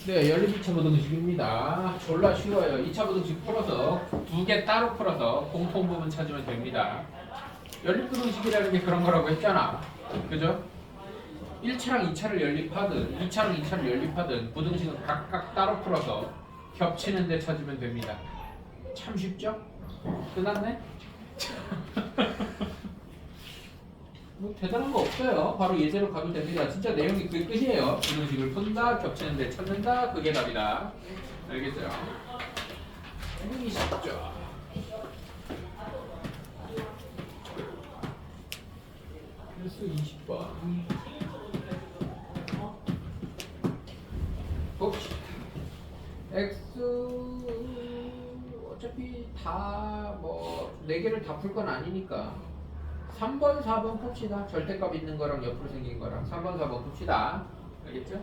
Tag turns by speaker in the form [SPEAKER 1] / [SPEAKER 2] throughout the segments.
[SPEAKER 1] 네, 연립 2차 부등식입니다. 졸라 쉬워요. 2차 부등식 풀어서 두 개 따로 풀어서 공통부분 찾으면 됩니다. 연립 부등식이라는 게 그런 거라고 했잖아. 그죠? 1차랑 2차를 연립하든 2차랑 2차를 연립하든 부등식은 각각 따로 풀어서 겹치는 데 찾으면 됩니다. 참 쉽죠? 끝났네? 뭐 대단한 거 없어요. 바로 예제로 가도 됩니다. 진짜 내용이 그게 끝이에요. 부등식을 푼다, 겹치는데 찾는다, 그게 답이다. 알겠죠? 굉장히 쉽죠. 필수 20번. 봅시다. X 어차피 다 뭐 4개를 다 풀 건 아니니까 3번, 4번 풉시다. 절대값 있는 거랑 옆으로 생긴 거랑 3번, 4번 풉시다. 알겠죠?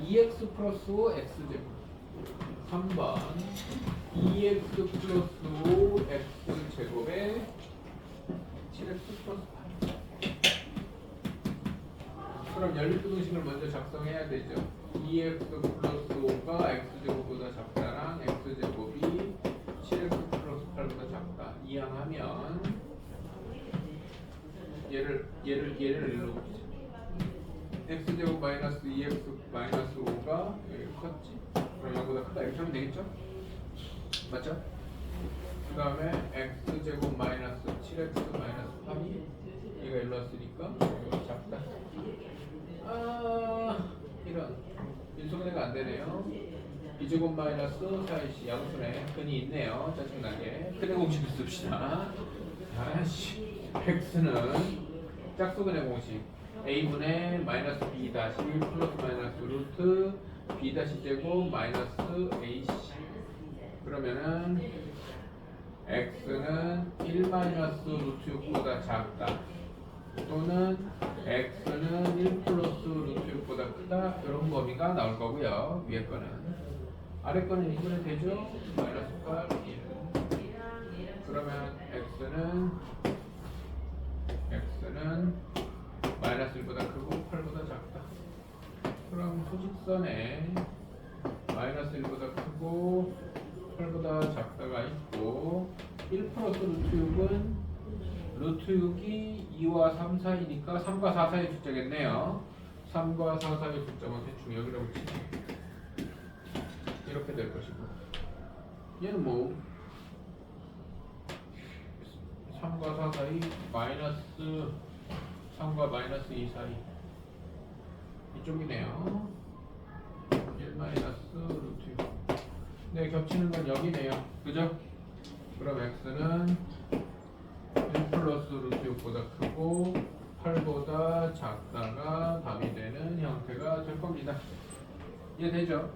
[SPEAKER 1] 2x 플러스 5 x제곱 3번 2x 플러스 5 x제곱에 7x 플러스 8. 그럼 연립부등식을 먼저 작성해야 되죠. 2x 플러스 5가 x제곱보다 작다랑 x제곱이 7x 플러스 8보다 작다. 이항하면 얘를 일로 보자. x제곱 마이너스 2x 마이너스 5가 여기 컸지? 그럼 0보다 크다 이렇게 하면 되겠죠? 맞죠? 그 다음에 x제곱 마이너스 7x 마이너스 3이 얘가 일로 왔으니까 여기가 작다. 이런 인수분해가 안 되네요. 2제곱 마이너스 4이씨 양수네. 근이 있네요. 짜증나게. 근의 공식을 씁시다. 아씨. x는 짝수근의 공식 a분의 마이너스 b 다시 플러스 마이너스 루트 b 다시 제곱 마이너스 ac. 그러면은 x는 1 마이너스 루트 6보다 작다 또는 x는 1 플러스 루트 6보다 크다. 이런 범위가 나올 거고요. 위에 거는. 아래 거는 2분의 되죠? 마이너스 8 1. 그러면 x는 마이너스 1보다 크고 8보다 작다. 그럼 소직선에 마이너스 1보다 크고 8보다 작다가 있고 1 플러스 루트 6은 루트 6이 2와 3 사이니까 3과 4 사이 숫자겠네요. 3과 4 사이 숫자만 대충 여기라고 치죠. 이렇게 될 것이고 얘는 뭐 3과 4 사이 마이너스 3과 마이너스 2 사이 이쪽이네요. 1 마이너스 루트 6. 네, 겹치는 건 여기네요. 그죠? 그럼 x는 1 플러스 루트 6보다 크고 8보다 작다가 답이 되는 형태가 될 겁니다. 이해되죠?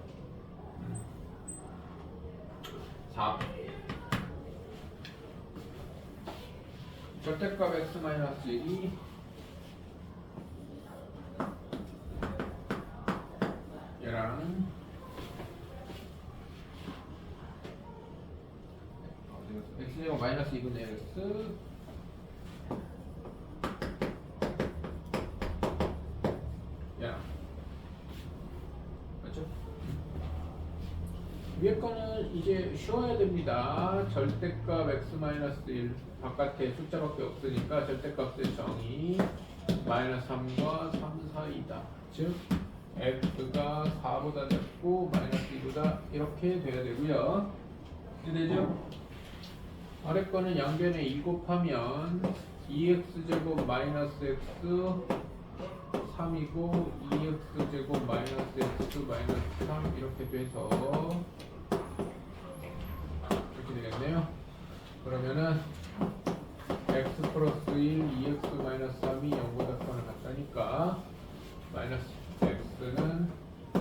[SPEAKER 1] 4. 절대값 x-1이 얘랑 x제곱 마이너스 2분의 x 얘랑 맞죠? 위에 거는 이제 쉬워야 됩니다. 절대값 x-1 바깥에 숫자밖에 없으니까 절대값의 정의 마이너스 3과 3 사이다. 즉 x가 4보다 작고 마이너스 2보다 이렇게 돼야 되고요. 이해되죠? 아래 거는 양변에 2 곱하면 2x제곱 마이너스 x 3이고 2x제곱 마이너스 x 마이너스 3 이렇게 돼서 이렇게 되겠네요. 그러면은 x 플러스 1 2x 마이너스 3이 0보다 크거나 같다니까 마이너스 x는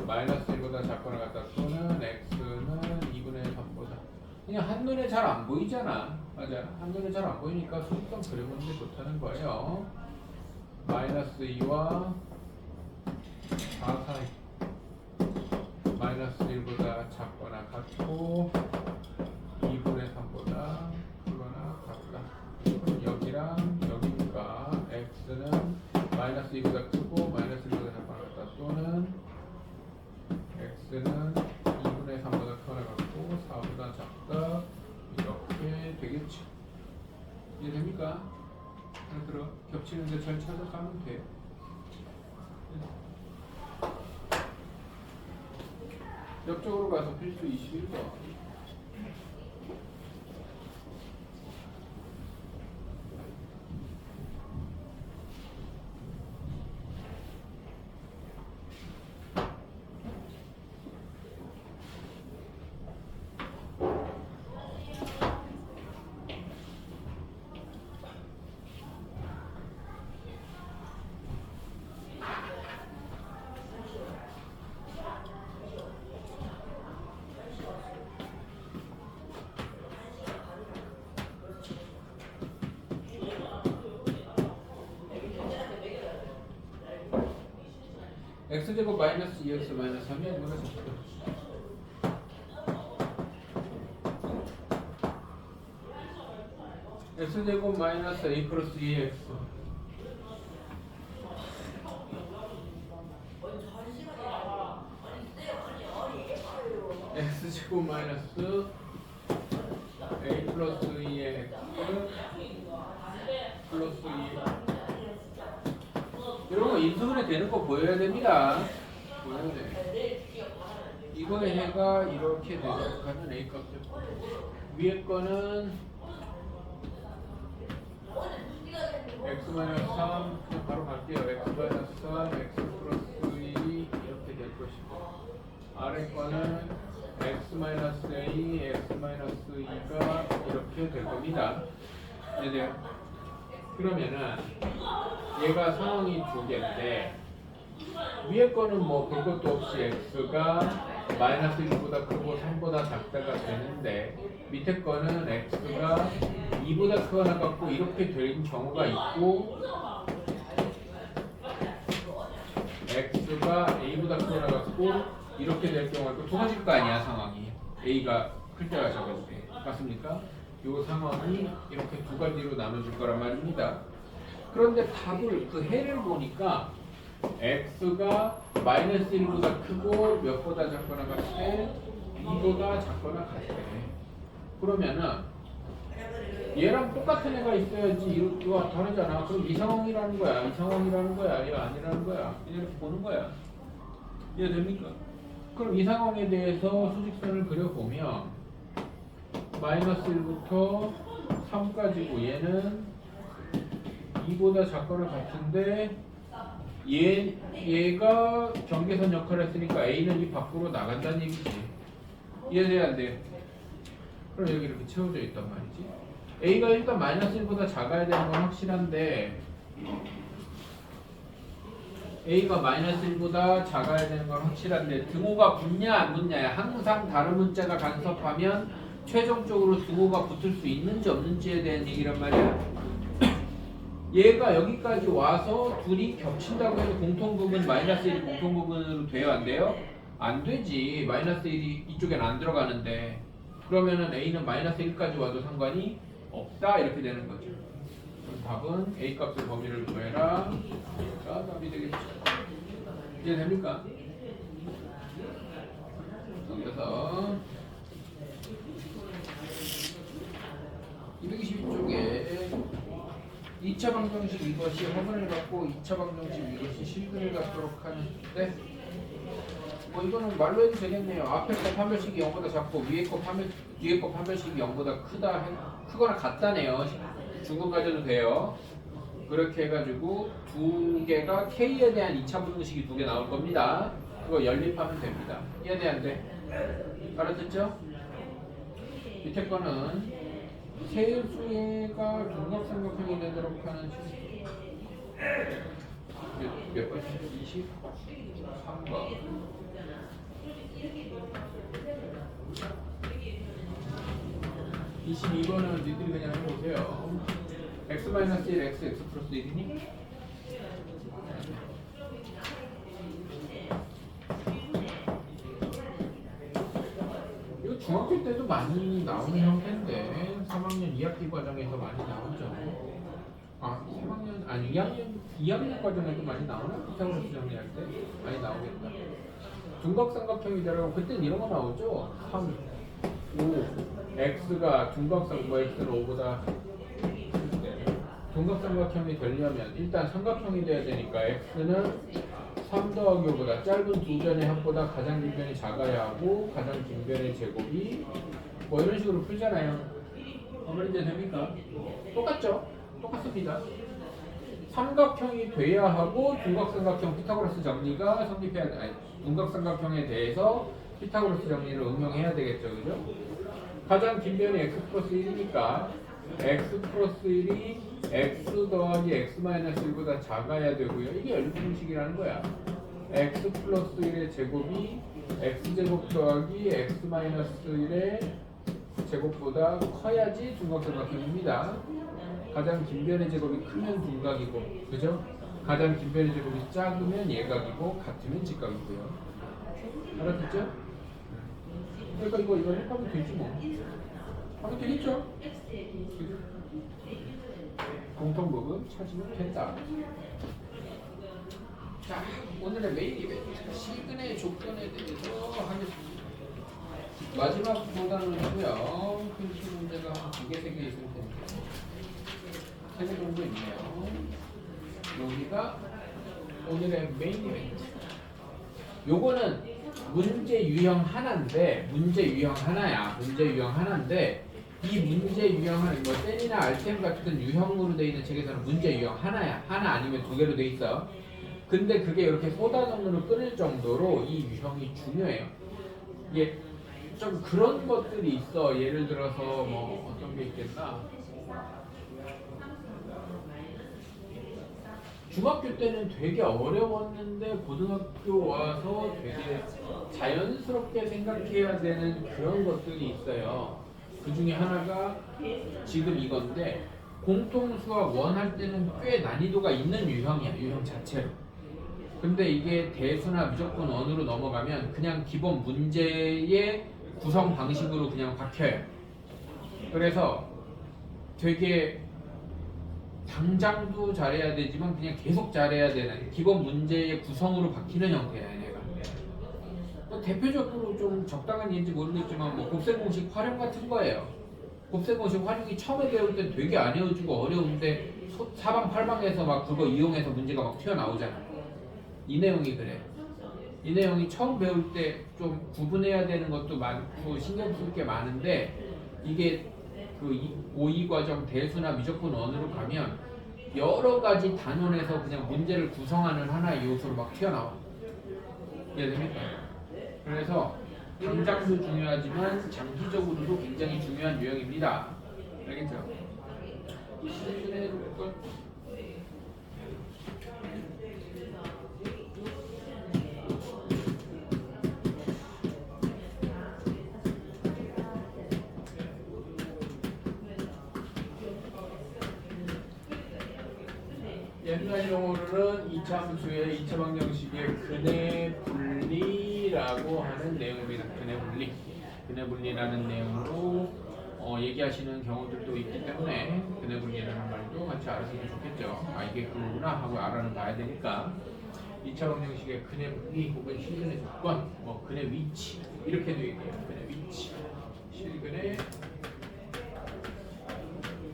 [SPEAKER 1] 마이너스 1보다 작거나 같다 또는 x는 2분의 3보다. 그냥 한눈에 잘 안 보이잖아. 맞아. 한눈에 잘 안 보이니까 수직선 그려보는 게 좋다는 거예요. 마이너스 2와 4 사이 마이너스 1보다 작거나 같고 2분의 3보다 크거나 같다. 그럼 여기랑 여기니까 x는 마이너스 2보다 크고 마이너스 1보다 작거나 같다 또는 x x는 2분의 3보다 크거나 같고 4보다 작다 이렇게 되겠죠. 이해됩니까? 예를 들어 겹치는데 잘 찾아가면 돼요. 옆쪽으로 가서 필수 21번. x제곱 마이너스 2x 마이너스 3이 이거가 적죠. x제곱 마이너스 a 플러스 2x x제곱 마이너스 a 플러스 2x 플러스 2 이런 거 인수분해 되는 거 보여야 됩니다. 보여야 돼. 이거의 해가 이렇게 대적하는 a 값을 위에 거는 x-3 그냥 바로 갈게요. x-3 x 플러스 2 이렇게 될 것이고 아래 거는 x-a x-2가 이렇게 될 겁니다. 이해돼요? 그러면은 얘가 상황이 두 개인데 위에 거는 뭐 볼 것도 없이 x가 마이너스 1보다 크고 3보다 작다가 되는데 밑에 거는 x가 2보다 크거나 같고 이렇게 될 경우가 있고 x가 a보다 크거나 같고 이렇게 될 경우가 있고 두 가지일 거 아니야 상황이 a가 클 때가 작을 때 맞습니까? 이 상황이 이렇게 두 가지로 나눠질 거란 말입니다. 그런데 답을 그 해를 보니까 x가 마이너스 1보다 크고 몇보다 작거나 같대 2보다 작거나 같대. 그러면은 얘랑 똑같은 애가 있어야지 이거 다르잖아. 그럼 이 상황이라는 거야. 이 상황이라는 거야. 얘가 아니라는 거야. 이렇게 보는 거야. 이해됩니까? 그럼 이 상황에 대해서 수직선을 그려보면 마이너스 1부터 3까지고 얘는 2보다 작거나 같은데 얘가 경계선 역할을 했으니까 A는 이 밖으로 나간다는 얘기지. 이해돼야 안 돼? 그럼 여기 이렇게 채워져 있단 말이지. A가 일단 마이너스 1보다 작아야 되는 건 확실한데 A가 마이너스 1보다 작아야 되는 건 확실한데 등호가 붙냐 안 붙냐야. 항상 다른 문자가 간섭하면 최종적으로 등호가 붙을 수 있는지 없는지에 대한 얘기란 말이야. 얘가 여기까지 와서 둘이 겹친다고 해도 공통부분 마이너스 1이 공통부분으로 돼요 안 돼요? 안 되지. 마이너스 1이 이쪽엔 안 들어가는데 그러면은 A는 마이너스 1까지 와도 상관이 없다 이렇게 되는 거죠. 그럼 답은 A 값의 범위를 구해라. 자 답이 되겠죠. 이해됩니까? 여기서 222쪽에 2차 방정식 이것이 허근을 갖고 2차 방정식 이것이 실근을 갖도록 하는데 뭐 이거는 말로 해도 되겠네요. 앞에 거 판별식이 0보다 작고 뒤에 거 판별식이 0보다 크거나 같다네요. 중근 가져도 돼요. 그렇게 해가지고 두 개가 K에 대한 2차 방정식이 두 개 나올 겁니다. 그거 연립하면 됩니다. 이해돼 안 돼? 알아듣죠? 밑에 거는 세수가 중각삼각형이 되도록 하는 몇 번? 23번. 22번은 니들이 그냥 해보세요. x-1 x 플러스 1이니? 이거 중학교 때도 많이 나오는 형태인데 3학년 2학기 과정에서 많이 나오죠. 아 3학년 아니 2학년 과정에도 많이 나오나? 피타고라스 정리할 때 많이 나오겠다. 둔각삼각형이 되려면 그땐 이런 거 나오죠. 3, 5, x가 둔각삼, 뭐 x는 5보다 둔각삼각형이 되려면 일단 삼각형이 돼야 되니까 x는 3 더하기 5보다 짧은 두 변의 합보다 가장 긴 변이 작아야 하고 가장 긴 변의 제곱이 뭐 이런 식으로 풀잖아요. 아무리 이제 됩니까? 똑같죠? 똑같습니다. 삼각형이 돼야 하고 둔각삼각형 피타고라스 정리가 성립해야 돼. 아니, 둔각삼각형에 대해서 피타고라스 정리를 응용해야 되겠죠, 그죠? 가장 긴 변이 x 플러스 1이니까 x 플러스 1이 x 더하기 x 마이너스 1보다 작아야 되고요. 이게 연립공식이라는 거야. x 플러스 1의 제곱이 x제곱 더하기 x 마이너스 1의 제곱보다 커야지 둔각삼각형입니다. 가장 긴 변의 제곱이 크면 둔각이고, 그죠? 가장 긴 변의 제곱이 작으면 예각이고, 같으면 직각이고요. 알아듣죠? 그러니까 이거 해하면 되지 뭐. 하면 되겠죠? 공통부분 찾으면 된다. 자, 오늘의 메인 이벤트 시그널 조건에 대해서 하겠습니다. 마지막 보단은고요. 필수 문제가 한 2개, 3개 있을 텐데 3개 정도 있네요. 여기가 오늘의 메인 이벤트. 요거는 문제 유형 하나인데 이 문제 유형 하나, 뭐 셈이나 알셈 같은 유형으로 되어 있는 책에서는 문제 유형 하나야. 하나 아니면 2개로 되어 있어. 근데 그게 이렇게 소단원으로 끊을 정도로 이 유형이 중요해요. 이게 좀 그런 것들이 있어. 예를 들어서 뭐 어떤 게 있겠나? 중학교 때는 되게 어려웠는데 고등학교 와서 되게 자연스럽게 생각해야 되는 그런 것들이 있어요. 그 중에 하나가 지금 이건데 공통수학 원할 때는 꽤 난이도가 있는 유형이야. 유형 자체로. 근데 이게 대수나 무조건 원으로 넘어가면 그냥 기본 문제의 구성 방식으로 그냥 박혀요. 그래서 되게 당장도 잘해야 되지만 그냥 계속 잘해야 되는 기본 문제의 구성으로 박히는 형태야, 얘네가. 뭐 대표적으로 좀 적당한 예인지 모르겠지만 뭐 곱셈 공식 활용 같은 거예요. 곱셈 공식 활용이 처음에 배울 땐 되게 안 외워지고 어려운데 사방팔방에서 막 그거 이용해서 문제가 막 튀어나오잖아. 이 내용이 그래. 이 내용이 처음 배울 때 좀 구분해야 되는 것도 많고 신경 쓸 게 많은데 이게 그 고2 과정 대수나 무조건 원으로 가면 여러 가지 단원에서 그냥 문제를 구성하는 하나의 요소로 막 튀어나와. 이해됩니까? 그래서 당장도 중요하지만 장기적으로도 굉장히 중요한 유형입니다. 알겠죠? 시즌의 조건 옛날 용어로는 이차함수의 이차방정식의 근해 분리라고 하는 내용입니다. 근해 분리. 근해 분리라는 내용으로 얘기하시는 경우들도 있기 때문에 근해 분리라는 말도 같이 알았으면 좋겠죠. 아 이게 그거구나 하고 알아는 봐야 되니까. 이차방정식의 근해 분리 혹은 실근의 조건, 뭐 근해 위치 이렇게 되어 있네요. 근해 위치, 실근의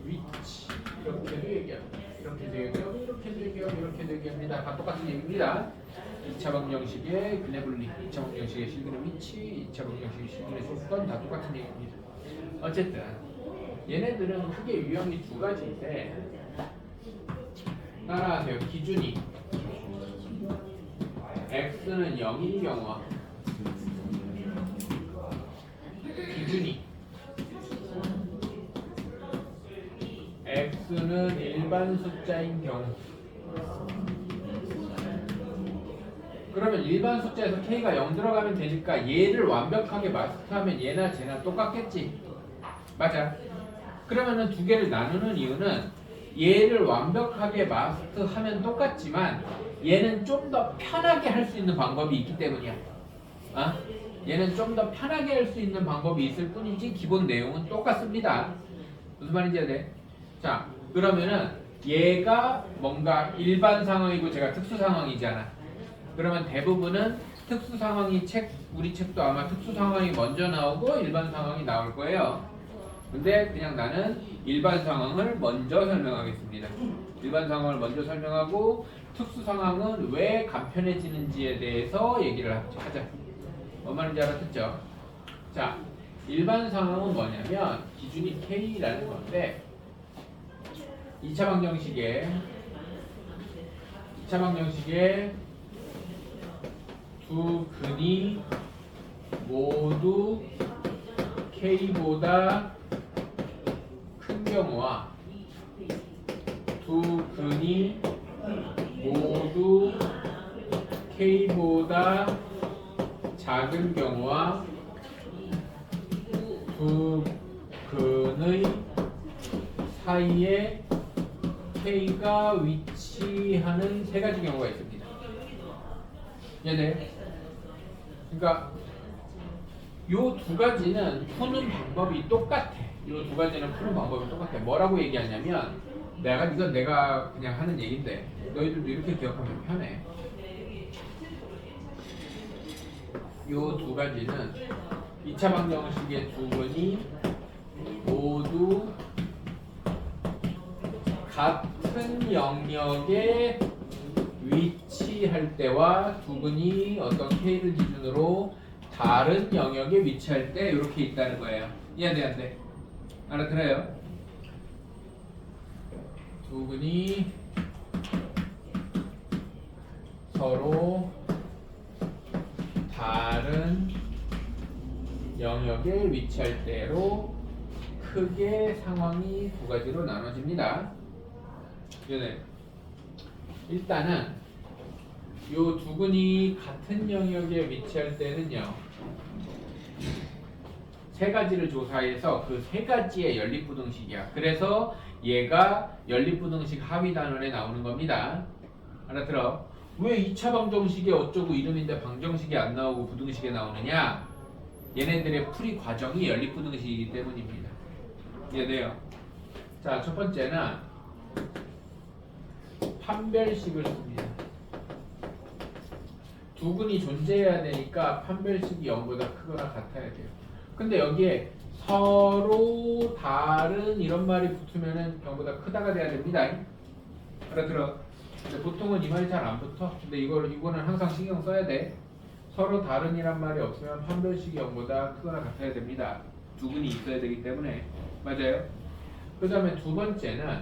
[SPEAKER 1] 위치 이렇게도 얘기합니다. 이렇게도 얘기하고 이렇게도 얘기하고 이렇게도 얘기합니다. 다 똑같은 얘기입니다. 2차 방정식의 근해 분리, 2차 방정식의 실근의 위치, 2차 방정식의 실근의 조건 다 똑같은 얘기입니다. 어쨌든 얘네들은 크게 유형이 두 가지인데 따라하세요. 기준이 x는 0인 경우와 기준이 x는 일반 숫자인 경우. 그러면 일반 숫자에서 k가 0 들어가면 되니까 얘를 완벽하게 마스터하면 얘나 쟤나 똑같겠지. 맞아. 그러면은 두 개를 나누는 이유는 얘를 완벽하게 마스터하면 똑같지만 얘는 좀 더 편하게 할 수 있는 방법이 있기 때문이야. 얘는 좀 더 편하게 할 수 있는 방법이 있을 뿐이지 기본 내용은 똑같습니다. 무슨 말인지 해야 돼? 자, 그러면은 얘가 뭔가 일반 상황이고 제가 특수 상황이잖아. 그러면 대부분은 특수 상황이 우리 책도 아마 특수 상황이 먼저 나오고 일반 상황이 나올 거예요. 근데 그냥 나는 일반 상황을 먼저 설명하겠습니다. 일반 상황을 먼저 설명하고 특수 상황은 왜 간편해지는지에 대해서 얘기를 하자. 뭔 말인지 알아듣죠? 자, 일반 상황은 뭐냐면 기준이 K라는 건데 2차 방정식에 두 근이 모두 K보다 큰 경우와 두 근이 모두 K보다 작은 경우와 두 근의 사이에 K가 위치하는 세 가지 경우가 있습니다. 얘네. 그러니까 요 두 가지는 푸는 방법이 똑같아. 요 두 가지는 푸는 방법이 똑같아. 뭐라고 얘기하냐면 이건 내가 그냥 하는 얘기인데 너희들도 이렇게 기억하면 편해. 요 두 가지는 2차 방정식의 두 근이 모두 같은 영역에 위치할 때와 두 근이 어떤 K를 기준으로 다른 영역에 위치할 때 이렇게 있다는 거예요. 이해돼 안 돼? 알아들어요? 두 근이 서로 다른 영역에 위치할 때로 크게 상황이 두 가지로 나눠집니다. 일단은 요 두 근이 같은 영역에 위치할 때는요, 세 가지를 조사해서 그 세 가지의 연립부등식이야. 그래서 얘가 연립부등식 하위 단원에 나오는 겁니다. 알아들어? 왜 2차 방정식이 어쩌고 이름인데 방정식이 안 나오고 부등식에 나오느냐? 얘네들의 풀이 과정이 연립부등식이기 때문입니다. 이해돼요? 자, 첫 번째는 판별식을 씁니다. 두 근이 존재해야 되니까 판별식이 0보다 크거나 같아야 돼요. 근데 여기에 서로 다른 이런 말이 붙으면은 0보다 크다가 돼야 됩니다. 알아들어? 근데 보통은 이 말이 잘 안 붙어. 근데 이거는 항상 신경 써야 돼. 서로 다른이란 말이 없으면 판별식이 0보다 크거나 같아야 됩니다. 두 근이 있어야 되기 때문에. 맞아요? 그 다음에 두 번째는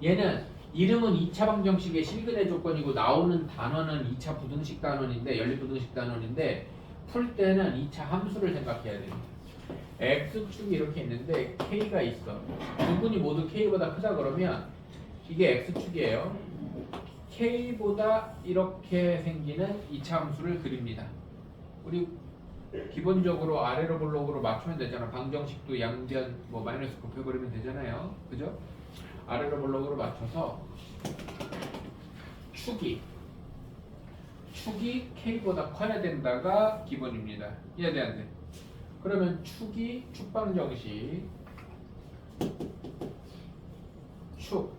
[SPEAKER 1] 얘는 이름은 2차 방정식의 실근의 조건이고 나오는 단원은 2차 부등식 단원인데 연립부등식 단원인데 풀 때는 2차 함수를 생각해야 됩니다. x축이 이렇게 있는데 k가 있어. 두 근이 모두 k보다 크다 그러면 이게 x축이에요. k보다 이렇게 생기는 2차 함수를 그립니다. 우리 기본적으로 아래로 볼록으로 맞추면 되잖아. 방정식도 양변 마이너스 곱해버리면 되잖아요. 그죠? 아래로 볼록으로 맞춰서 축이 K보다 커야 된다가 기본입니다. 이해돼 안 돼? 그러면 축방정식 축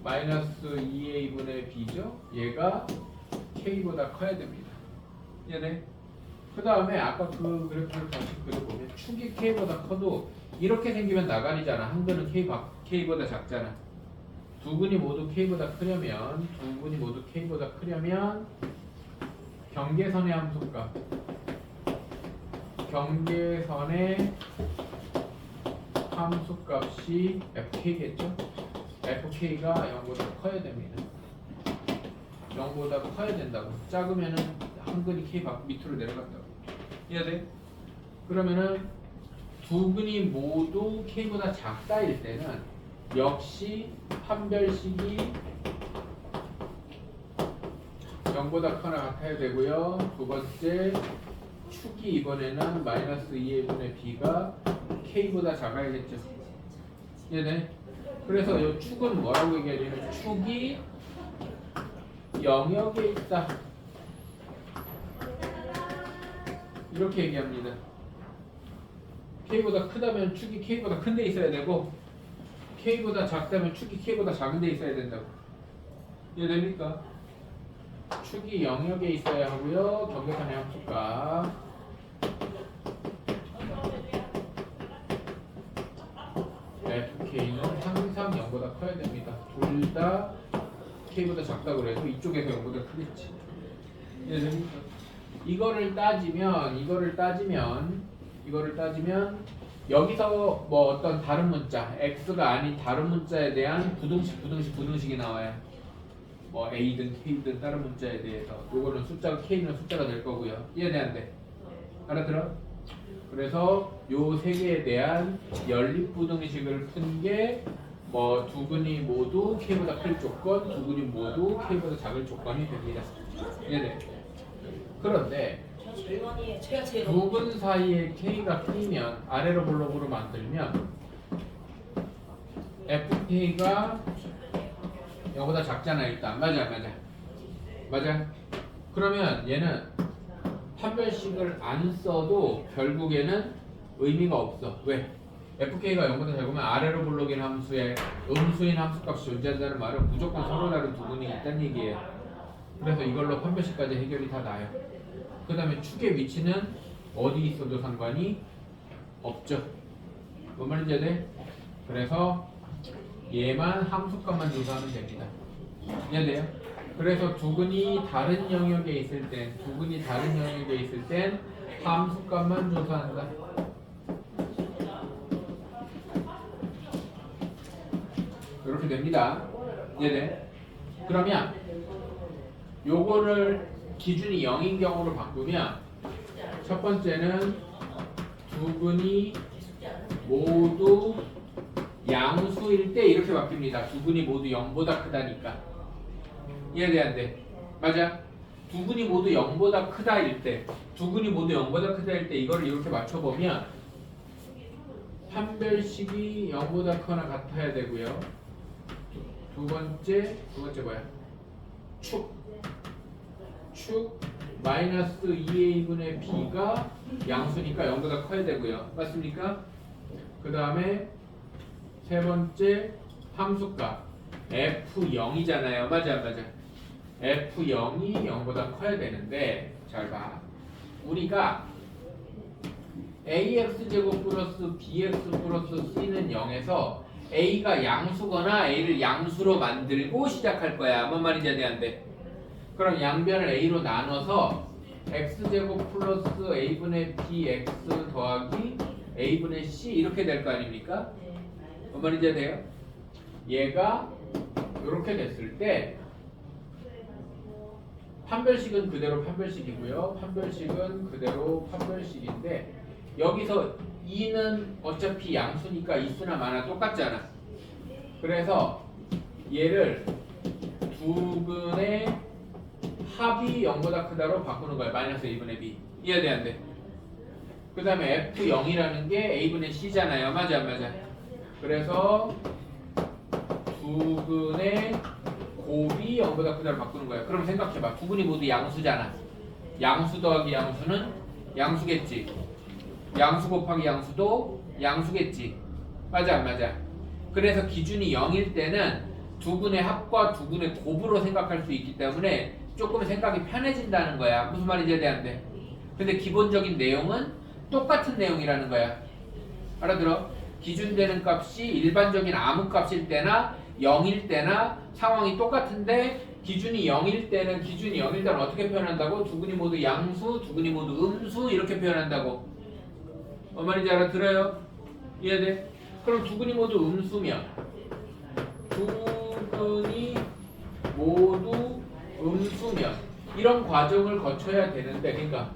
[SPEAKER 1] 마이너스 2a분의 b죠? 얘가 K보다 커야 됩니다. 이해돼? 그 다음에 아까 그 그래프를 다시 그려보면 축이 K보다 커도 이렇게 생기면 나가리잖아. 한 근은 K보다 작잖아. 두 근이 모두 K보다 크려면 경계선의 함수값 경계선의 함수값이 FK겠죠? FK가 0보다 커야 됩니다. 0보다 커야 된다고. 작으면은 한 근이 K 밑으로 내려간다고. 이해돼? 그러면은 두 근이 모두 K보다 작다일 때는 역시 판별식이 0보다 커나 같아야 되고요. 두 번째 축이 이번에는 마이너스 2a분의 b가 K보다 작아야겠죠. 얘네. 그래서 이 축은 뭐라고 얘기하냐면 축이 영역에 있다. 이렇게 얘기합니다. K보다 크다면 축이 K보다 큰 데 있어야 되고 K보다 작다면 축이 K보다 작은 데 있어야 된다고. 이해됩니까? 축이 영역에 있어야 하고요. 경계선의 함수가 FK는 항상 0보다 커야 됩니다. 둘 다 K보다 작다고 그래도 이쪽에서 0보다 크겠지. 이거를 따지면 여기서 뭐 어떤 다른 문자 X가 아닌 다른 문자에 대한 부등식이 나와요. 뭐 A든 K든 다른 문자에 대해서 요거는 숫자가 K는 숫자가 될 거고요. 이해돼 안 돼? 알아들어? 그래서 요 세 개에 대한 연립부등식을 푼 게 뭐 두근이 모두 K보다 클 조건, 두근이 모두 K보다 작을 조건이 됩니다. 이해돼? 그런데 두근 사이에 K가 K면 아래로 블록으로 만들면 FK가 0보다 작잖아 일단. 맞아. 그러면 얘는 판별식을 안 써도 결국에는 의미가 없어. 왜? FK가 0보다 작으면 아래로 블록인 함수에 음수인 함수값이 존재한다는 말은 무조건 서로 다른 두근이 있다는 얘기예요. 그래서 이걸로 판별식까지 해결이 다 나요. 그 다음에 축의 위치는 어디 있어도 상관이 없죠. 뭔 말인지 알아요? 그래서 얘만 함수값만 조사하면 됩니다. 이해돼요? 그래서 두근이 다른 영역에 있을 땐 함수값만 조사한다. 이렇게 됩니다. 이해돼? 그러면 요거를 기준이 0인 경우로 바꾸면 첫 번째는 두근이 모두 양수일 때 이렇게 바뀝니다. 두근이 모두 0보다 크다니까. 이해돼 안 돼? 맞아? 두근이 모두 0보다 크다일 때 이거를 이렇게 맞춰보면 판별식이 0보다 크거나 같아야 되고요. 두 번째 뭐야? 축 마이너스 2a분의 b가 양수니까 0보다 커야 되고요. 맞습니까? 그 다음에 세 번째 함수값 f0이잖아요. 맞아. f0이 0보다 커야 되는데 잘 봐. 우리가 ax제곱 플러스 bx 플러스 c는 0에서 a가 양수거나 a를 양수로 만들고 시작할 거야. 뭔 말인지 안 돼? 그럼 양변을 a로 나눠서 x제곱 플러스 a분의 bx 더하기 a분의 c 이렇게 될 거 아닙니까? 뭔 말인지 돼요? 얘가 이렇게 됐을 때 판별식은 그대로 판별식이고요. 판별식은 그대로 판별식인데 여기서 2는 어차피 양수니까 있으나 마나 똑같잖아. 그래서 얘를 두근의 합이 0보다 크다로 바꾸는 거야. 마이너스 a분의 b. 이해돼 안 돼? 그 다음에 f0이라는 게 a분의 c잖아요. 맞아. 그래서 두근의 곱이 0보다 크다로 바꾸는 거야. 그럼 생각해봐. 두근이 모두 양수잖아. 양수 더하기 양수는 양수겠지. 양수 곱하기 양수도 양수겠지. 맞아. 그래서 기준이 0일 때는 두근의 합과 두근의 곱으로 생각할 수 있기 때문에 조금 생각이 편해진다는 거야. 무슨 말인지 안 돼? 근데 기본적인 내용은 똑같은 내용이라는 거야. 알아들어? 기준되는 값이 일반적인 아무 값일 때나 0일 때나 상황이 똑같은데 기준이 0일 때는 어떻게 표현한다고? 두근이 모두 양수, 두근이 모두 음수 이렇게 표현한다고. 뭔 말인지 알아들어요? 이해돼? 그럼 두근이 모두 음수면 이런 과정을 거쳐야 되는데 그러니까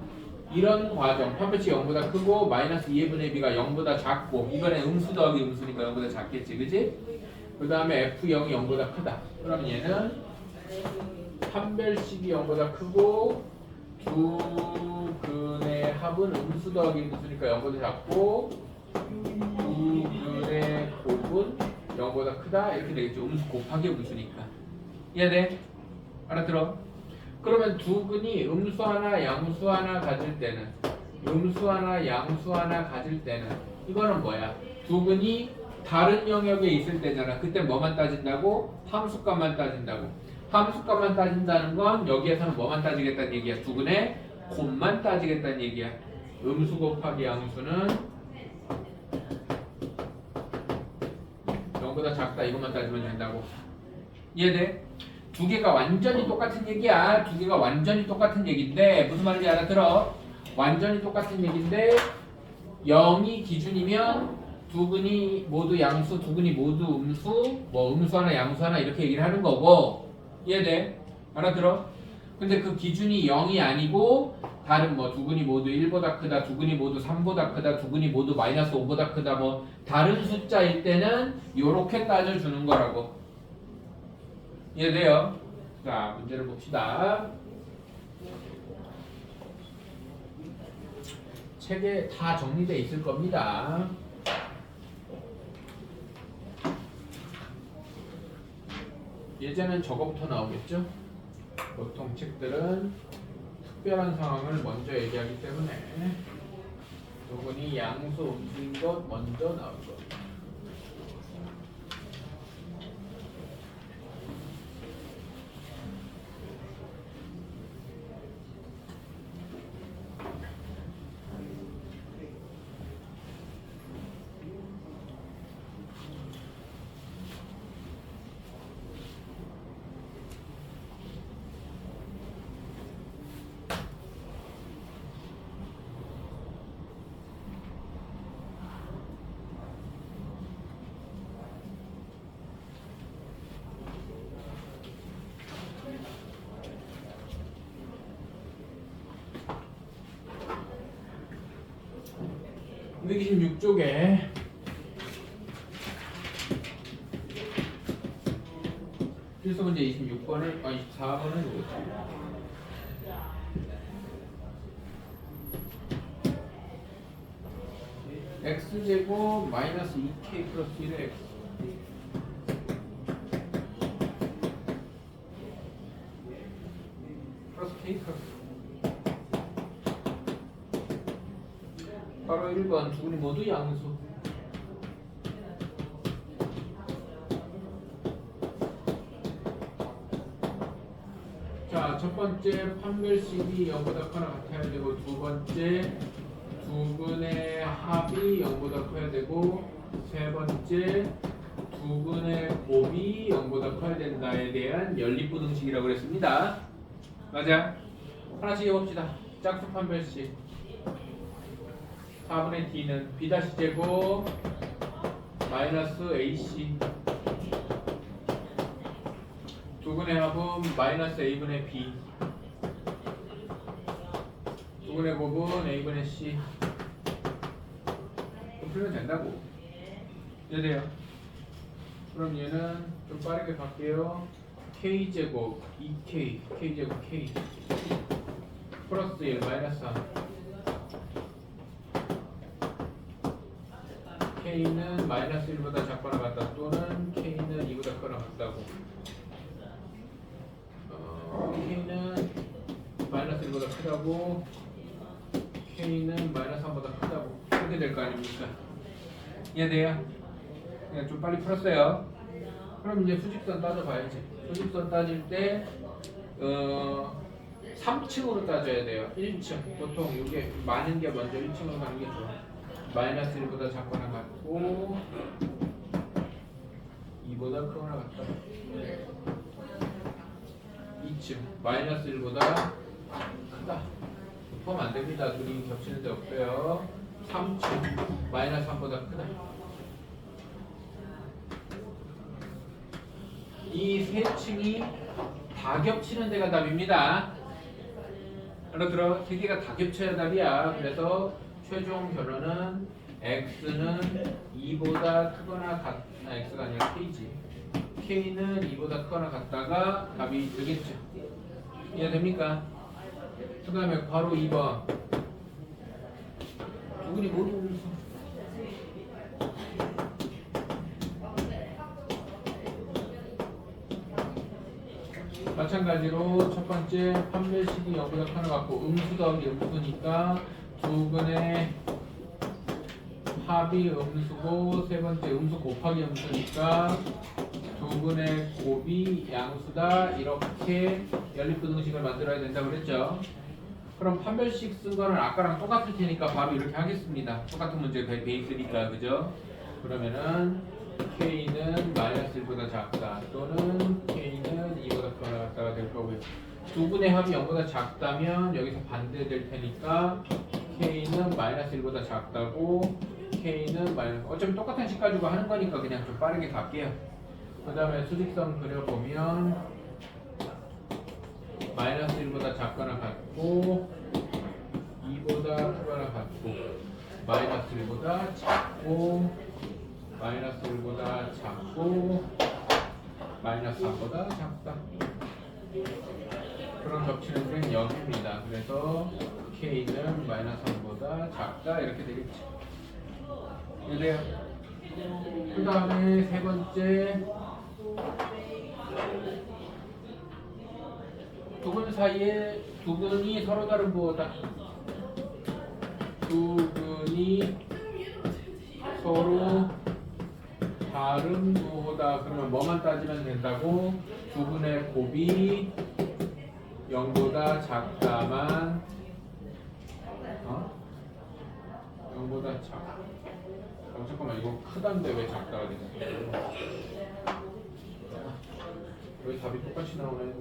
[SPEAKER 1] 이런 과정 판별식 0보다 크고 마이너스 2분의 b가 0보다 작고 이번에 음수 더하기 음수니까 0보다 작겠지. 그지? 그 다음에 f0이 0보다 크다. 그럼 얘는 판별식이 0보다 크고 두근의 합은 음수 더하기 음수니까 0보다 작고 두근의 곱은 0보다 크다. 이렇게 되겠죠. 음수 곱하기 음수니까. 이해돼? 알아들어? 그러면 두근이 음수 하나 양수 하나 가질 때는 이거는 뭐야? 두근이 다른 영역에 있을 때잖아. 그때 뭐만 따진다고? 함수값만 따진다고. 함수값만 따진다는 건 여기에서는 뭐만 따지겠다는 얘기야? 두근의 곱만 따지겠다는 얘기야. 음수 곱하기 양수는 0보다 작다 이것만 따지면 된다고. 이해돼? 두 개가 완전히 똑같은 얘기야. 두 개가 완전히 똑같은 얘기인데 무슨 말인지 알아들어? 완전히 똑같은 얘기인데 0이 기준이면 두근이 모두 양수, 두근이 모두 음수, 뭐 음수 하나, 양수 하나 이렇게 얘기를 하는 거고. 이해돼? 알아들어? 근데 그 기준이 0이 아니고 다른 뭐 두근이 모두 1보다 크다, 두근이 모두 3보다 크다, 두근이 모두 마이너스 5보다 크다 뭐 다른 숫자일 때는 요렇게 따져주는 거라고. 이해돼요? 자, 문제를 봅시다. 책에 다 정리되어 있을 겁니다. 예제는 저거부터 나오겠죠? 보통 책들은 특별한 상황을 먼저 얘기하기 때문에 두근이 양수 음수인 것 먼저 나올 겁니다. 이 226쪽에 필수 문제 26번을 24번을 보겠습니다. x제곱 마이너스 2k 플러스 1의 x 플러스 k 플러스 바로 1번 두근이 모두 양수. 자, 첫 번째 판별식이 0보다 커나 같아야 되고 두 번째 두근의 합이 0보다 커야 되고 세 번째 두근의 곱이 0보다 커야 된다에 대한 연립부등식이라고 그랬습니다. 맞아? 하나씩 해봅시다. 짝수 판별식 4분의 d는 b-제곱 마이너스 ac 두근의 합은 마이너스 a분의 b 두근의 곱은 a분의 c 풀면 된다고. 이래요. 그럼 얘는 좀 빠르게 갈게요. k제곱 2k k제곱 k 플러스 1 마이너스 3 k는 마이너스 1보다 작거나 같다 또는 k는 2보다 크거나 같다고. k는 마이너스 1보다 크다고 k는 마이너스 3보다 크다고 이렇게 될 거 아닙니까? 이해돼요? 그냥 좀 빨리 풀었어요. 그럼 이제 수직선 따져봐야지. 수직선 따질 때 3층으로 따져야 돼요. 1층 보통 이게 많은 게 먼저 1층으로 가는 게 좋아. 마이너스 1보다 작거나 같고 2보다 크거나 같다. 2층 마이너스 1보다 크다. 곱하면 안 됩니다. 둘이 겹치는 데 없고요. 3층 마이너스 3보다 크다. 이 세 층이 다 겹치는 데가 답입니다. 알아들어? 세 개가 다 겹쳐야 답이야. 그래서 최종 결론은 x는 2보다 크거나 x가 아니라 k지. k는 2보다 크거나 같다가 답이 되겠죠. 이해됩니까? 그 다음에 바로 2번 두근이 모두 음수. 마찬가지로 첫 번째 판별식이 0보다 크거나 같고 음수 더하기 음수니까 두근의 합이 음수고 세 번째 음수 곱하기 음수니까 두분의 곱이 양수다. 이렇게 연립부등식을 만들어야 된다고 그랬죠. 그럼 판별식 쓴 거는 아까랑 똑같을 테니까 바로 이렇게 하겠습니다. 똑같은 문제 베이스니까 그죠? 그러면은 K는 마이너스 1보다 작다 또는 K는 2보다 크거나 같다가 될 거고요. 두 분의 합이 0보다 작다면 여기서 반대될 테니까 K는 마이너스 1보다 작다고 K는 마이너스 어차피 똑같은 식 가지고 하는 거니까 그냥 좀 빠르게 갈게요. 그 다음에 수직선 그려보면 마이너스 1보다 작거나 같고 2보다 크거나 같고 마이너스 1보다 작고 마이너스 1보다 작고 마이너스 3보다 작다. 그런 겹치는 셈 여기입니다. 그래서 K는 마이너스 3보다 작다 이렇게 되겠죠. 이래요. 그 다음에 세 번째 두 분 사이에 두 분이 서로 다른 부호다. 두 분이 서로 다른 부호다. 그러면 뭐만 따지면 된다고? 두 분의 곱이 0보다 작다만 0보다 작다. 잠깐만 이거 크단데 왜 작다가 됐어? 왜 답이 똑같이 나오네?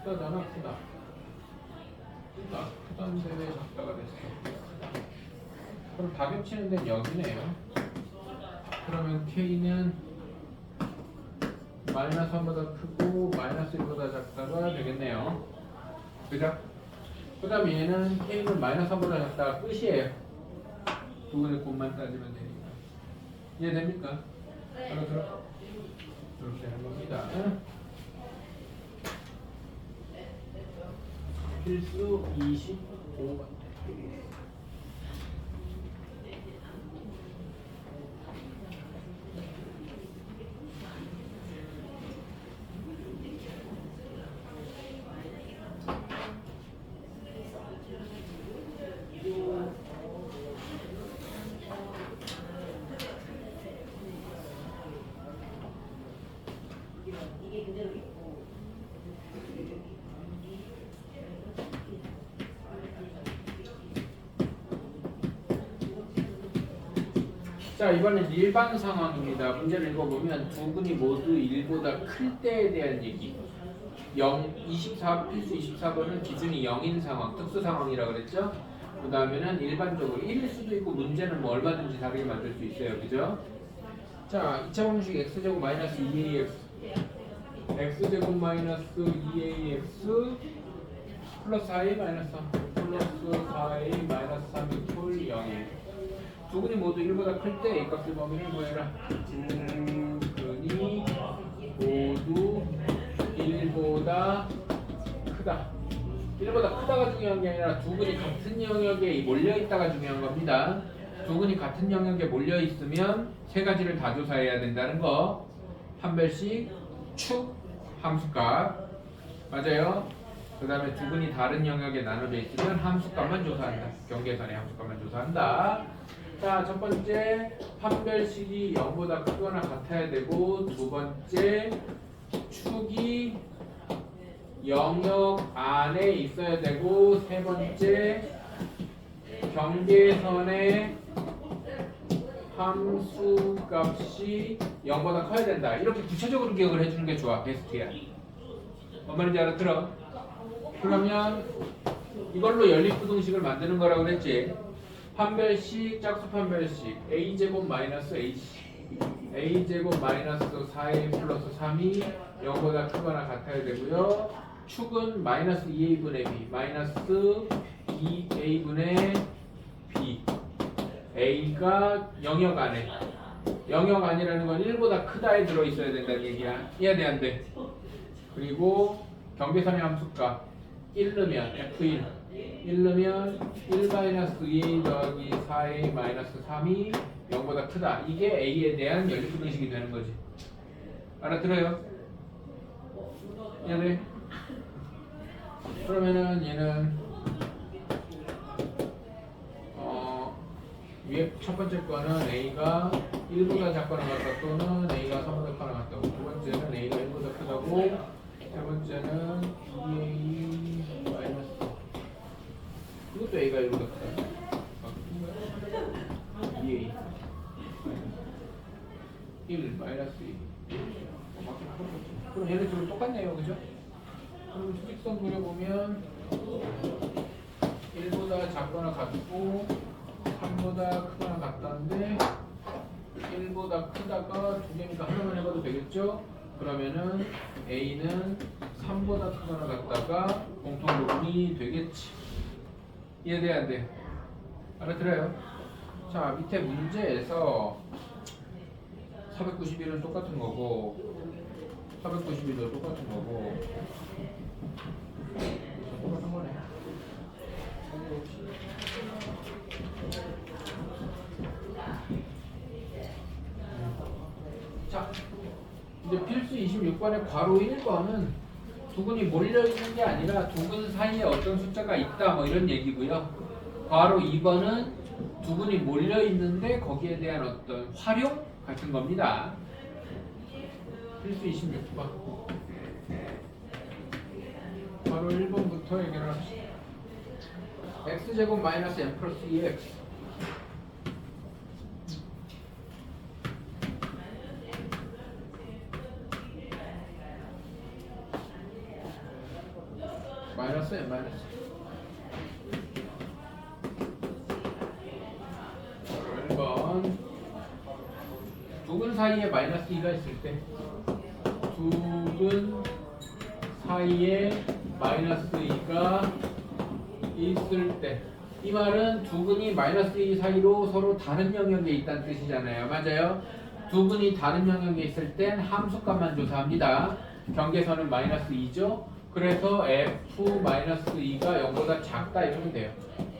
[SPEAKER 1] 크다잖아 크다. 크단데 왜 작다가 됐어? 그럼 다 겹치는 데는 여기네요. 그러면 K는 마이너스 1보다 크고 마이너스 1보다 작다가 되겠네요. 그죠? 그 다음에 얘는 K는 마이너스 1보다 작다가 끝이에요. 두 분의 곱만 따지면 되니까. 이해됩니까? 알아들어? 이렇게 하는 겁니다. 필수 25번. 자, 이번엔 일반 상황입니다. 문제를 읽어보면 두 분이 모두 1보다 클 때에 대한 얘기. 24, 필수 24번은 기준이 0인 상황, 특수 상황이라고 그랬죠? 그 다음에는 일반적으로 1일 수도 있고 문제는 뭐 얼마든지 다르게 만들 수 있어요. 그죠? 자, 2차 방식 x제곱 마이너스 2ax x제곱 마이너스 2ax 플러스 4a 마이너스 3 플러스 4a 마이너스 3이 콜 0이에요. 두 분이 모두 1보다 클 때 이 값의 범위를 구해라. 두 분이 모두 1보다 크다. 1보다 크다가 중요한 게 아니라 두 분이 같은 영역에 몰려있다가 중요한 겁니다. 두 분이 같은 영역에 몰려있으면 세 가지를 다 조사해야 된다는 거. 판별식, 축, 함수값. 맞아요? 그 다음에 두 분이 다른 영역에 나눠져 있으면 함수값만 조사한다. 경계선의 함수값만 조사한다. 자, 첫 번째 판별식이 0보다 크거나 같아야 되고, 두 번째 축이 영역 안에 있어야 되고, 세 번째 경계선의 함수값이 0보다 커야 된다. 이렇게 구체적으로 기억을 해주는 게 좋아. 베스트야. 뭔 말인지 알아들어? 그러면 이걸로 연립부등식을 만드는 거라고 그랬지. 판별식, 짝수 판별식 a제곱 마이너스 a제곱 마이너스 4a 플러스 3이 0보다 크거나 같아야 되고요. 축은 마이너스 2a분의 b 마이너스 2a분의 b a가 영역 안에 영역 안이라는 건 1보다 크다에 들어있어야 된다는 얘기야. 이해돼 안 돼? 그리고 경계선의 함수값 1 넣으면 f1 1 넣으면 1-2a 더하기 4a 마이너스 3이 0보다 크다. 이게 a에 대한 연립부등식이 되는 거지. 알아들어요? 얘네. 그러면은 얘는 위에 첫 번째 거는 A가 1보다 작거나 같다 또는 A가 3보다 크거나 같다고. 두 번째는 A가 1보다 크다고. 세 번째는 2A 마이너스. 이것도 A가 1보다 크다. 2A 1 마이너스 2. 그럼 얘네 둘은 똑같네요, 그죠? 그럼 수직선 그려보면 1보다 작거나 같고 3보다 크거나 같다는데 1보다 크다가 두 개니까 하나만 해봐도 되겠죠? 그러면은 A는 3보다 크거나 같다가 공통부분이 되겠지. 이해돼 안 돼? 알아들어요? 자, 밑에 문제에서 491은 똑같은 거고 491도 똑같은 거고 똑같은 거네. 자, 이제 필수 26번의 괄호 1번은 두근이 몰려있는 게 아니라 두근 사이에 어떤 숫자가 있다 뭐 이런 얘기고요. 괄호 2번은 두근이 몰려있는데 거기에 대한 어떤 활용 같은 겁니다. 필수 26번 괄호 1번부터 얘기를 합시다. x제곱 마이너스 m 플러스 2x 마이너스 m 마이너스 1번 두근 사이에 마이너스 2가 있을 때 두근 사이에 마이너스 2가 있을 때 이 말은 두근이 마이너스 2 사이로 서로 다른 영역에 있다는 뜻이잖아요. 맞아요? 두근이 다른 영역에 있을 땐 함수값만 조사합니다. 경계선은 마이너스 2죠. 그래서 f-2가 0보다 작다 이러면 돼요.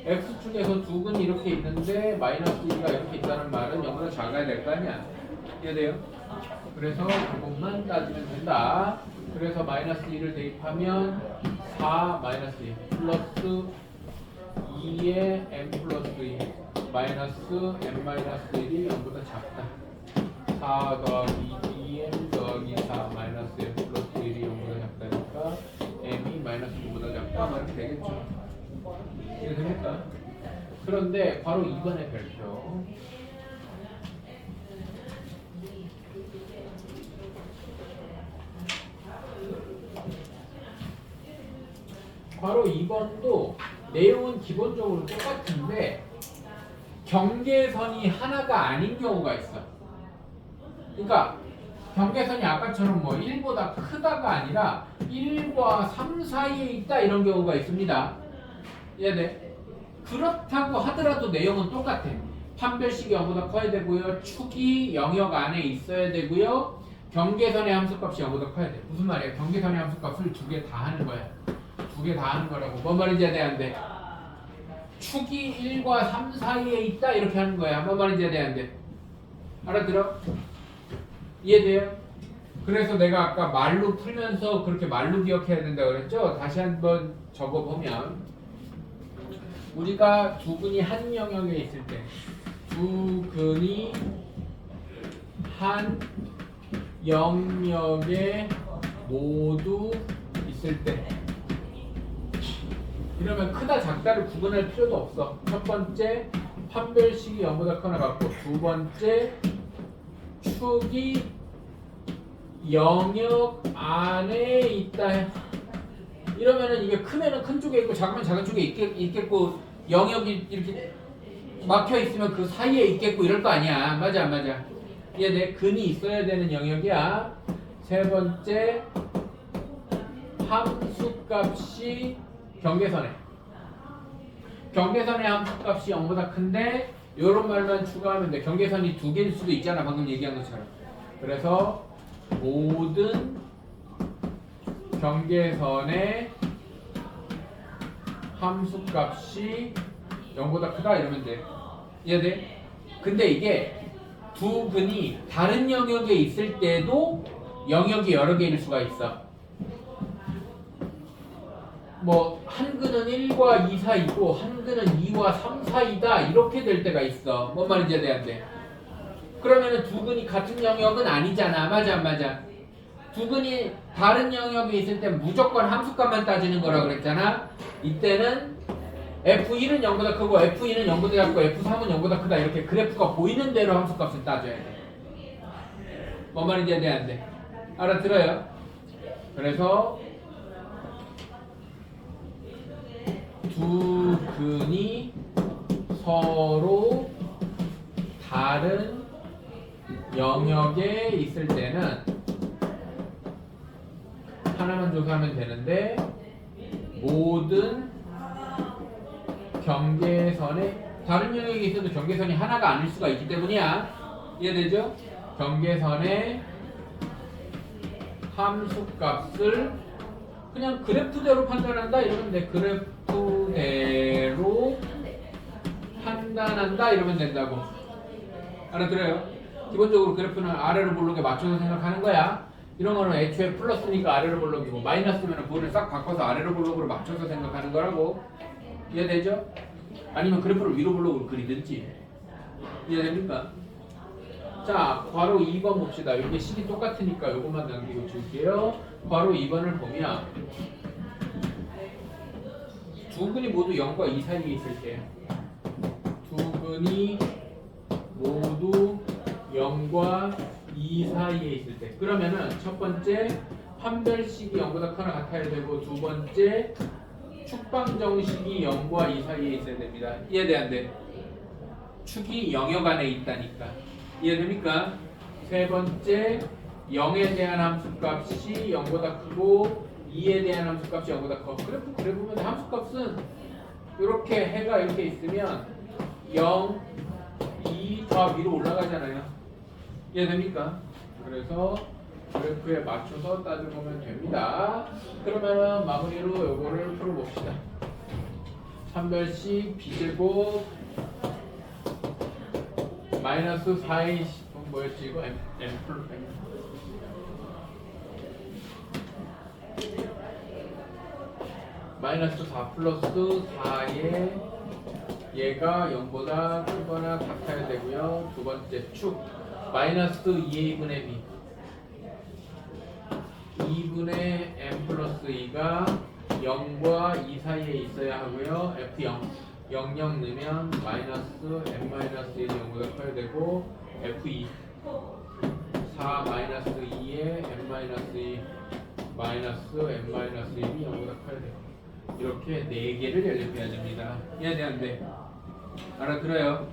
[SPEAKER 1] x축에서 두근이 이렇게 있는데 마이너스 2가 이렇게 있다는 말은 0보다 작아야 될 거 아니야. 이해돼요? 그래서 그것만 따지면 된다. 그래서 마이너스 2를 대입하면 4 마이너스 2 플러스 2의 m 플러스 2 마이너스 m 마이너스 1이 0보다 작다. 4 더하기 2m 더하기 4 마이너스 m 플러스 1이 0보다 작다니까 m이 마이너스 9보다 작다 말이 되겠죠. 이해 됩니까? 그런데 바로 2번의 별표 바로 2번도 내용은 기본적으로 똑같은데 경계선이 하나가 아닌 경우가 있어. 그러니까 경계선이 아까처럼 뭐 1보다 크다가 아니라 1과 3 사이에 있다 이런 경우가 있습니다. 이해돼? 그렇다고 하더라도 내용은 똑같아. 판별식이 0보다 커야 되고요. 축이 영역 안에 있어야 되고요. 경계선의 함수값이 0보다 커야 돼. 무슨 말이야? 경계선의 함수값을 두 개 다 하는 거야. 두 개 다 하는 거라고. 뭔 말인지 해야 돼, 안 돼? 축이 1과 3 사이에 있다 이렇게 하는 거야. 뭔 말인지 해야 돼, 안 돼? 알아들어? 이해돼요? 그래서 내가 아까 말로 풀면서 그렇게 말로 기억해야 된다고 그랬죠? 다시 한번 적어보면 우리가 두근이 한 영역에 있을 때 두근이 한 영역에 모두 있을 때 이러면 크다 작다를 구분할 필요도 없어. 첫 번째 판별식이 0보다 크거나 같고 두 번째 축이 영역 안에 있다. 이러면은 이게 크면은 큰 쪽에 있고 작으면 작은 쪽에 있겠고 영역이 이렇게 막혀 있으면 그 사이에 있겠고 이럴 거 아니야. 맞아 안 맞아? 이게 근이 있어야 되는 영역이야. 세 번째 함수값이 경계선의 함수값이 0보다 큰데 요런 말만 추가하면 돼. 경계선이 두 개일 수도 있잖아. 방금 얘기한 것처럼. 그래서 모든 경계선의 함수값이 0보다 크다 이러면 돼. 이해돼? 근데 이게 두 근이 다른 영역에 있을 때도 영역이 여러 개일 수가 있어. 뭐 한근은 1과 2 사이고 한근은 2와 3 사이다 이렇게 될 때가 있어. 뭔 말인지 이해돼? 그러면은 두 근이 같은 영역은 아니잖아. 맞아 안 맞아? 두 근이 다른 영역에 있을 때 무조건 함수값만 따지는 거라 그랬잖아. 이때는 F1은 0보다 크고 F2는 0보다 작고 F3은 0보다 크다 이렇게 그래프가 보이는 대로 함수값을 따져야 돼. 뭔 말인지 안 돼? 알아들어요? 그래서 두 근이 서로 다른 영역에 있을 때는 하나만 조사하면 되는데 모든 경계선에 다른 영역에 있어도 경계선이 하나가 아닐 수가 있기 때문이야. 이해되죠? 경계선의 함수값을 그냥 그래프대로 판단한다 이러면 돼. 그래프대로 판단한다 이러면 된다고. 알아들어요? 기본적으로 그래프는 아래로 볼록에 맞춰서 생각하는 거야. 이런 거는 애초에 플러스니까 아래로 볼록이고 마이너스면 부호를 싹 바꿔서 아래로 볼록으로 맞춰서 생각하는 거라고. 이해되죠? 아니면 그래프를 위로 볼록으로 그리든지. 이해됩니까? 자, 괄호 2번 봅시다. 이게 식이 똑같으니까 이것만 남기고 줄게요. 괄호 2번을 보면 두 근이 모두 0과 2 사이에 있을 때 두 근이 모두 0과 2 사이에 있을 때 그러면은 첫 번째 판별식이 0보다 크거나 같아야 되고 두 번째 축방정식이 0과 2 사이에 있어야 됩니다. 이해돼 안 돼? 축이 영역 안에 있다니까. 이해됩니까? 세 번째 0에 대한 함수값이 0보다 크고 2에 대한 함수값이 0보다 커. 그래 보면 함수값은 이렇게 해가 이렇게 있으면 0, 2 다 위로 올라가잖아요. 이해됩니까? 그래서 그래프에 맞춰서 따져보면 됩니다. 그러면은 마무리로 요거를 풀어봅시다. 판별식 b제곱 마이너스 4의 뭐였지 이거? m 플러스 마이너스 4 플러스 4의 얘가 0보다 크거나 같아야 되고요. 두 번째 축 마이너스 2분의 b 2분의 m 플러스 2가 0과 2 사이에 있어야 하고요. f0 00 넣으면 마이너스 m 마이너스 1이 0보다 커야 되고 f2 4 마이너스 2에 m 마이너스 2 마이너스 m 마이너스 1이 0보다 커야 되고 이렇게 4개를 연립해야 됩니다. 이해돼 안 돼? 알아들어요?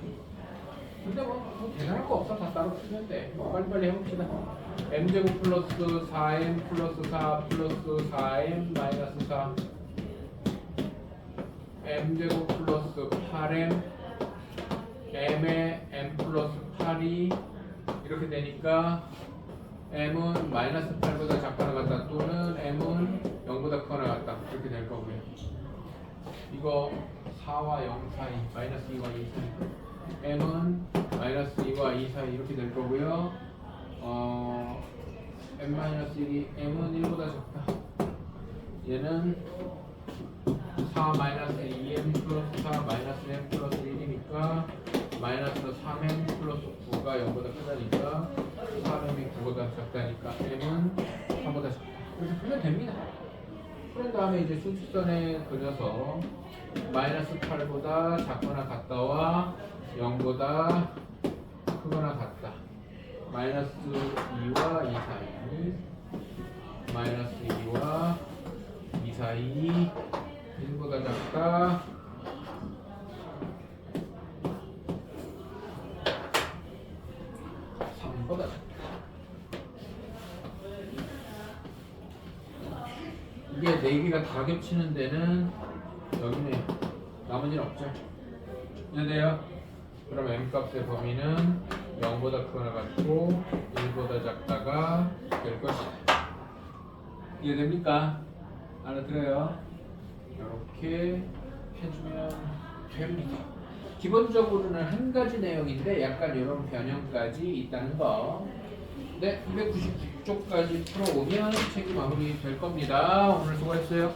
[SPEAKER 1] 근데 뭐 대단할 거 없어. 다 따로 쓰면 돼. 빨리빨리 해봅시다. m제곱 플러스 4m 플러스 4 플러스 4m 마이너스 4 m제곱 플러스 8m m에 m 플러스 8이 이렇게 되니까 m은 마이너스 8보다 작거나 같다 또는 m은 0보다 크거나 같다 이렇게 될 거고요. 이거 4와 0 사이 마이너스 2와 2 사이 m은 마이너스 2와 2 사이 이렇게 될 거고요. m 마이너스 1이 m은 1보다 작다. 얘는 4 마이너스 2m 플러스 4 마이너스 m 플러스 1이니까 마이너스 3m 플러스 9가 0보다 크다니까 3m이 9보다 작다니까 m은 3보다 작다. 그래서 풀면 됩니다. 그런 다음에 이제 수직선에 그려서 마이너스 8보다 작거나 같다와 0보다 크거나 같다. 마이너스 2와 2 사이 마이너스 2와 2 사이 1보다 작다. 3보다 작다. 이게 4개가 다 겹치는 데는 여기네. 나머지는 없죠. 이해돼요? 그럼 m값의 범위는 0보다 크거나 같고 1보다 작다가 될 것이다. 이해됩니까? 알아들어요? 이렇게 해주면 됩니다. 기본적으로는 한 가지 내용인데 약간 이런 변형까지 있다는 거. 네, 299쪽까지 풀어오면 책이 마무리 될 겁니다. 오늘 수고했어요.